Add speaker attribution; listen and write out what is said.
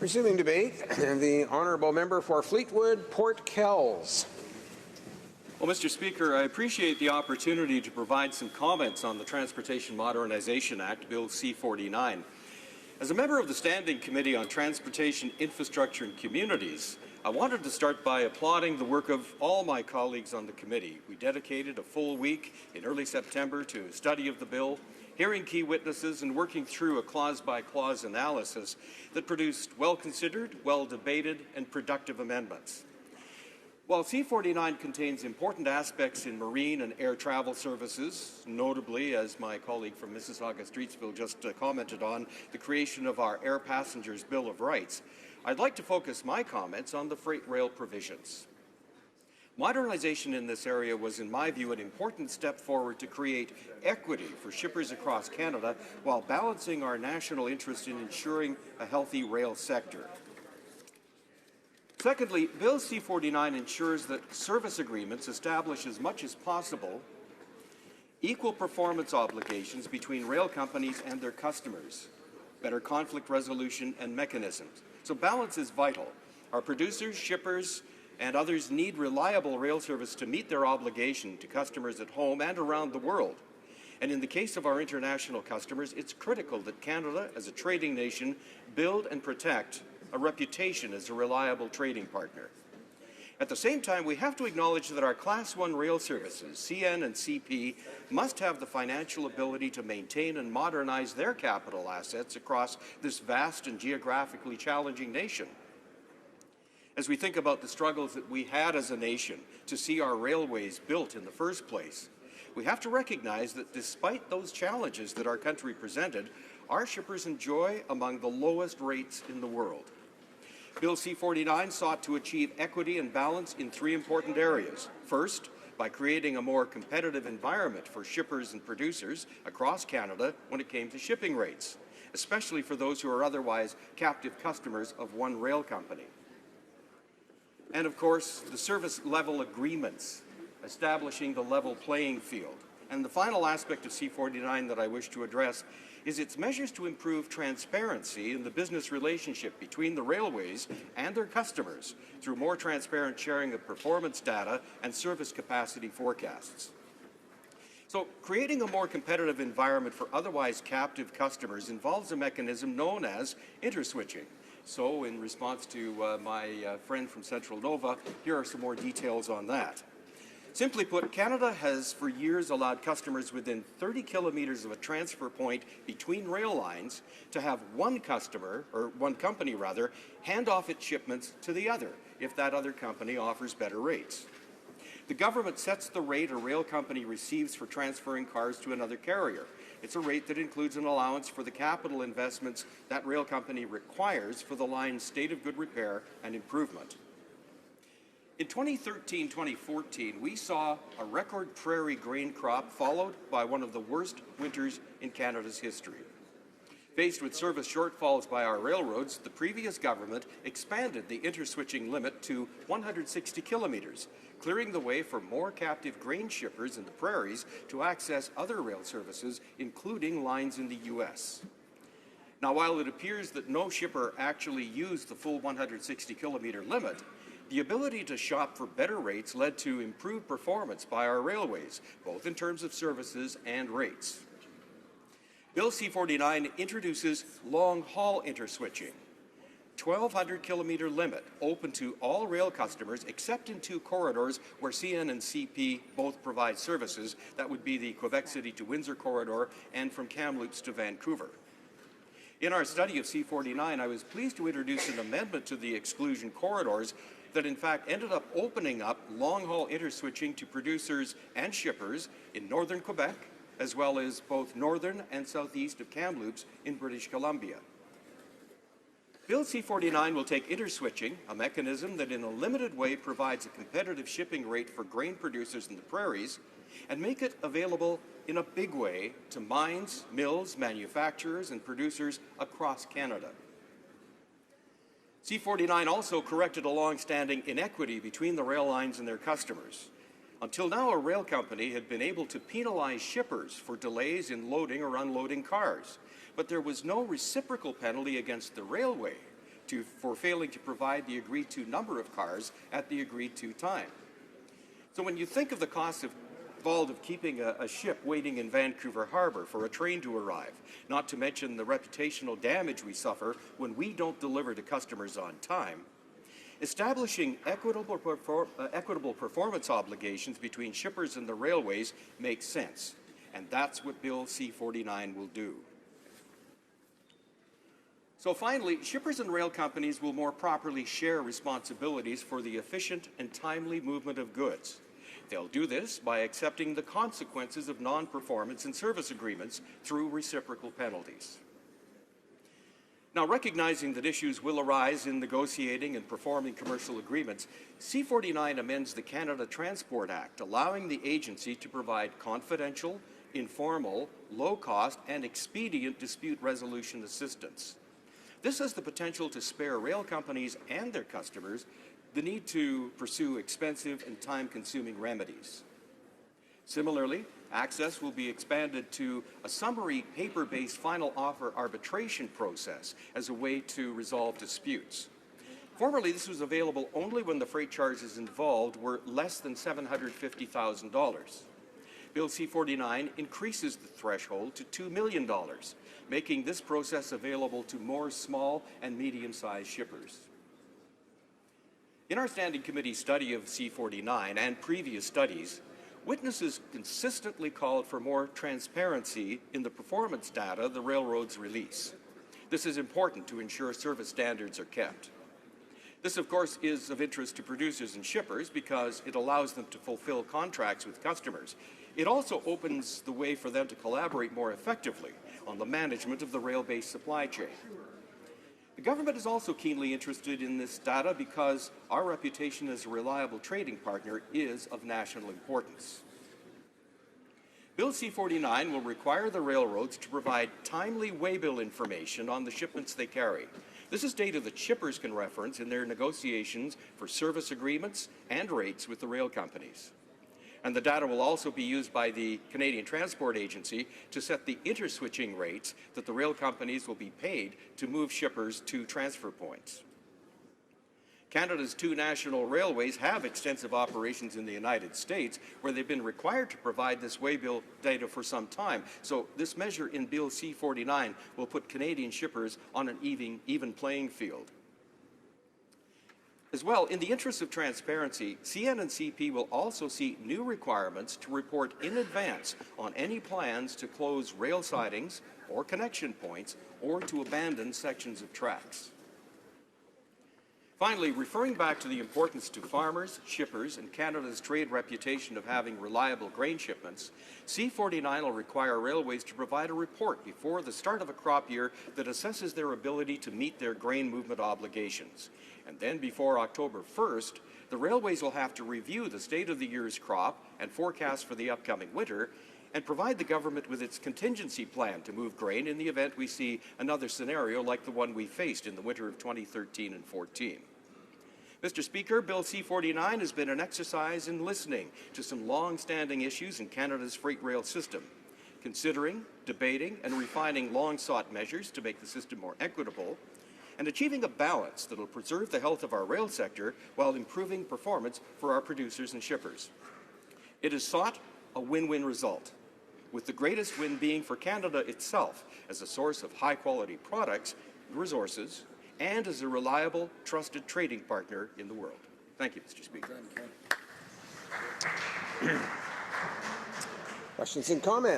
Speaker 1: Resuming debate, the honourable member for Fleetwood, Port Kells.
Speaker 2: Well, Mr. Speaker, I appreciate the opportunity to provide some comments on the Transportation Modernization Act, Bill C-49. As a member of the Standing Committee on Transportation, Infrastructure and Communities, I wanted to start by applauding the work of all my colleagues on the committee. We dedicated a full week in early September to study of the bill, hearing key witnesses and working through a clause-by-clause analysis that produced well-considered, well-debated and productive amendments. While C-49 contains important aspects in marine and air travel services, notably, as my colleague from Mississauga-Streetsville just commented on, the creation of our Air Passengers Bill of Rights, I'd like to focus my comments on the freight rail provisions. Modernization in this area was, in my view, an important step forward to create equity for shippers across Canada while balancing our national interest in ensuring a healthy rail sector. Secondly, Bill C-49 ensures that service agreements establish as much as possible equal performance obligations between rail companies and their customers, better conflict resolution and mechanisms. So balance is vital. Our producers, shippers, and others need reliable rail service to meet their obligation to customers at home and around the world. And in the case of our international customers, it's critical that Canada, as a trading nation, build and protect a reputation as a reliable trading partner. At the same time, we have to acknowledge that our Class 1 rail services, CN and CP, must have the financial ability to maintain and modernize their capital assets across this vast and geographically challenging nation. As we think about the struggles that we had as a nation to see our railways built in the first place, we have to recognize that despite those challenges that our country presented, our shippers enjoy among the lowest rates in the world. Bill C-49 sought to achieve equity and balance in three important areas. First, by creating a more competitive environment for shippers and producers across Canada when it came to shipping rates, especially for those who are otherwise captive customers of one rail company. And of course, the service level agreements, establishing the level playing field. And the final aspect of C-49 that I wish to address is its measures to improve transparency in the business relationship between the railways and their customers through more transparent sharing of performance data and service capacity forecasts. So creating a more competitive environment for otherwise captive customers involves a mechanism known as interswitching. So in response to my friend from Central Nova, here are some more details on that. Simply put, Canada has for years allowed customers within 30 kilometers of a transfer point between rail lines to have one company hand off its shipments to the other if that other company offers better rates. The government sets the rate a rail company receives for transferring cars to another carrier. It's a rate that includes an allowance for the capital investments that rail company requires for the line's state of good repair and improvement. In 2013-2014, we saw a record prairie grain crop followed by one of the worst winters in Canada's history. Faced with service shortfalls by our railroads, the previous government expanded the interswitching limit to 160 kilometers, clearing the way for more captive grain shippers in the prairies to access other rail services, including lines in the U.S. Now, while it appears that no shipper actually used the full 160-kilometer limit, the ability to shop for better rates led to improved performance by our railways, both in terms of services and rates. Bill C-49 introduces long-haul interswitching, 1,200-kilometer limit open to all rail customers except in two corridors where CN and CP both provide services. That would be the Quebec City to Windsor corridor and from Kamloops to Vancouver. In our study of C-49, I was pleased to introduce an amendment to the exclusion corridors that in fact ended up opening up long-haul interswitching to producers and shippers in northern Quebec, as well as both northern and southeast of Kamloops in British Columbia. Bill C-49 will take interswitching, a mechanism that in a limited way provides a competitive shipping rate for grain producers in the prairies, and make it available in a big way to mines, mills, manufacturers, and producers across Canada. C-49 also corrected a long-standing inequity between the rail lines and their customers. Until now, a rail company had been able to penalize shippers for delays in loading or unloading cars, but there was no reciprocal penalty against the railway for failing to provide the agreed-to number of cars at the agreed-to time. So when you think of the cost involved of keeping a ship waiting in Vancouver Harbour for a train to arrive, not to mention the reputational damage we suffer when we don't deliver to customers on time, establishing equitable performance obligations between shippers and the railways makes sense, and that's what Bill C-49 will do. So finally, shippers and rail companies will more properly share responsibilities for the efficient and timely movement of goods. They'll do this by accepting the consequences of non-performance in service agreements through reciprocal penalties. Now, recognizing that issues will arise in negotiating and performing commercial agreements, C-49 amends the Canada Transport Act, allowing the agency to provide confidential, informal, low-cost, and expedient dispute resolution assistance. This has the potential to spare rail companies and their customers the need to pursue expensive and time-consuming remedies. Similarly, access will be expanded to a summary paper-based final offer arbitration process as a way to resolve disputes. Formerly, this was available only when the freight charges involved were less than $750,000. Bill C-49 increases the threshold to $2 million, making this process available to more small and medium-sized shippers. In our Standing Committee study of C-49 and previous studies, witnesses consistently called for more transparency in the performance data the railroads release. This is important to ensure service standards are kept. This, of course, is of interest to producers and shippers because it allows them to fulfill contracts with customers. It also opens the way for them to collaborate more effectively on the management of the rail-based supply chain. The government is also keenly interested in this data because our reputation as a reliable trading partner is of national importance. Bill C-49 will require the railroads to provide timely waybill information on the shipments they carry. This is data that shippers can reference in their negotiations for service agreements and rates with the rail companies. And the data will also be used by the Canadian Transport Agency to set the interswitching rates that the rail companies will be paid to move shippers to transfer points. Canada's two national railways have extensive operations in the United States where they've been required to provide this waybill data for some time. So this measure in Bill C-49 will put Canadian shippers on an even playing field. As well, in the interest of transparency, CN and CP will also see new requirements to report in advance on any plans to close rail sidings or connection points or to abandon sections of tracks. Finally, referring back to the importance to farmers, shippers, and Canada's trade reputation of having reliable grain shipments, C-49 will require railways to provide a report before the start of a crop year that assesses their ability to meet their grain movement obligations. And then before October 1st, the railways will have to review the state of the year's crop and forecast for the upcoming winter and provide the government with its contingency plan to move grain in the event we see another scenario like the one we faced in the winter of 2013 and 14. Mr. Speaker, Bill C-49 has been an exercise in listening to some long-standing issues in Canada's freight rail system, considering, debating, and refining long-sought measures to make the system more equitable, and achieving a balance that will preserve the health of our rail sector while improving performance for our producers and shippers. It has sought a win-win result, with the greatest win being for Canada itself as a source of high-quality products and resources, and as a reliable, trusted trading partner in the world. Thank you, Mr. Speaker.
Speaker 1: Questions and comments?